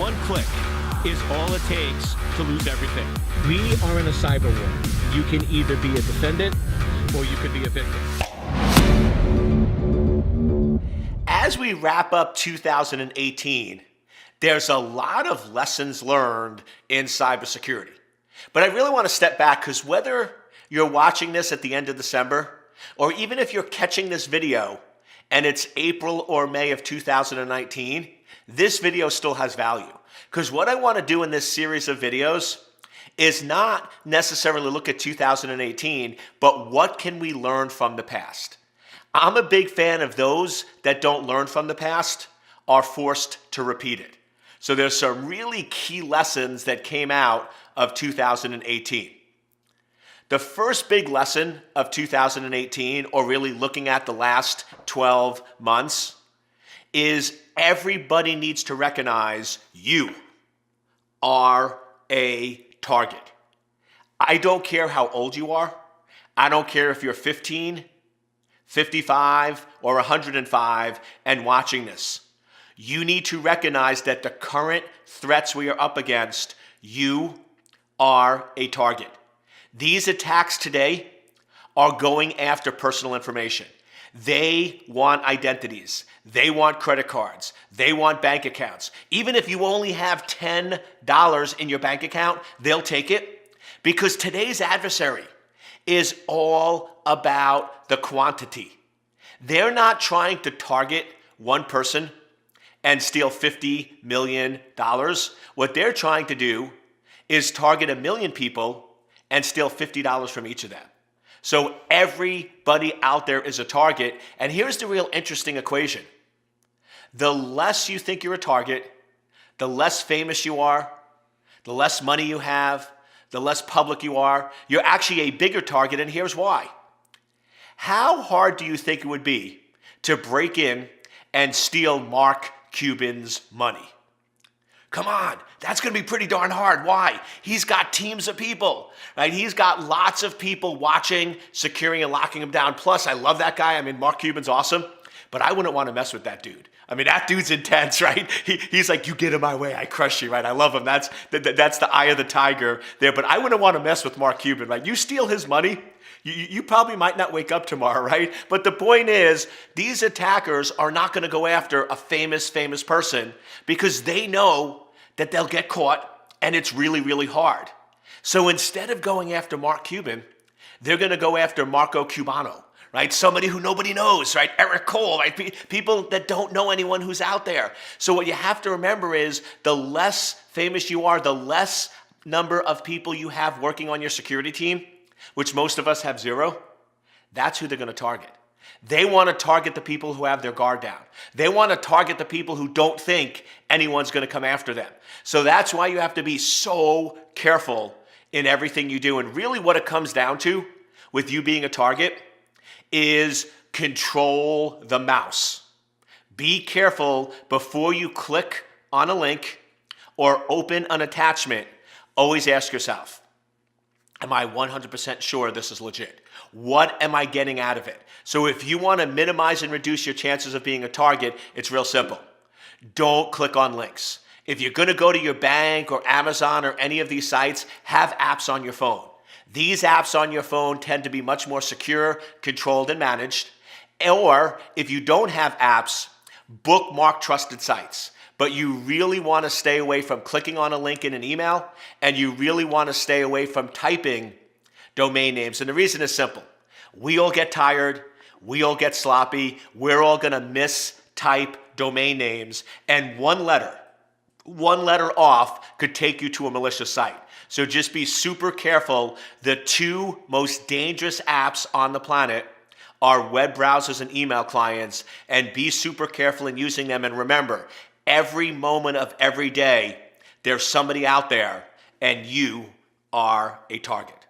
One click is all it takes to lose everything. We are in a cyber war. You can either be a defendant or you could be a victim. As we wrap up 2018, there's a lot of lessons learned in cybersecurity. But I really want to step back because whether you're watching this at the end of December, or even if you're catching this video and it's April or May of 2019, this video still has value. Because what I want to do in this series of videos is not necessarily look at 2018, but what can we learn from the past? I'm a big fan of those that don't learn from the past are forced to repeat it. So there's some really key lessons that came out of 2018. The first big lesson of 2018, or really looking at the last 12 months, is everybody needs to recognize you are a target. I don't care how old you are. I don't care if you're 15, 55, or 105 and watching this. You need to recognize that the current threats we are up against, you are a target. These attacks today are going after personal information. They want identities. They want credit cards. They want bank accounts. Even if you only have $10 in your bank account, they'll take it because today's adversary is all about the quantity. They're not trying to target one person and steal $50 million. What they're trying to do is target 1 million people and steal $50 from each of them. So everybody out there is a target. And here's the real interesting equation. The less you think you're a target, the less famous you are, the less money you have, the less public you are, you're actually a bigger target, and here's why. How hard do you think it would be to break in and steal Mark Cuban's money? Come on, that's going to be pretty darn hard. Why? He's got teams of people, right? He's got lots of people watching, securing, and locking him down. Plus, I love that guy. I mean, Mark Cuban's awesome, but I wouldn't want to mess with that dude. I mean, that dude's intense, right? He's like, you get in my way, I crush you, right? I love him. That's the eye of the tiger there. But I wouldn't want to mess with Mark Cuban, right? You steal his money, you probably might not wake up tomorrow, right? But the point is, these attackers are not going to go after a famous person because they know that they'll get caught and it's really, really hard. So instead of going after Mark Cuban, they're going to go after Marco Cubano, right? Somebody who nobody knows, right? Eric Cole, right? People that don't know anyone who's out there. So what you have to remember is the less famous you are, the less number of people you have working on your security team, which most of us have 0, that's who they're going to target. They want to target the people who have their guard down. They want to target the people who don't think anyone's going to come after them. So that's why you have to be so careful in everything you do. And really what it comes down to with you being a target is control the mouse. Be careful before you click on a link or open an attachment. Always ask yourself, am I 100% sure this is legit? What am I getting out of it? So if you want to minimize and reduce your chances of being a target, it's real simple. Don't click on links. If you're going to go to your bank or Amazon or any of these sites, have apps on your phone. These apps on your phone tend to be much more secure, controlled, and managed. Or if you don't have apps, bookmark trusted sites. But you really want to stay away from clicking on a link in an email, and you really want to stay away from typing domain names. And the reason is simple. We all get tired. We all get sloppy. We're all going to mistype domain names. And one letter off could take you to a malicious site. So just be super careful. The 2 most dangerous apps on the planet are web browsers and email clients. And be super careful in using them. And remember, every moment of every day, there's somebody out there, and you are a target.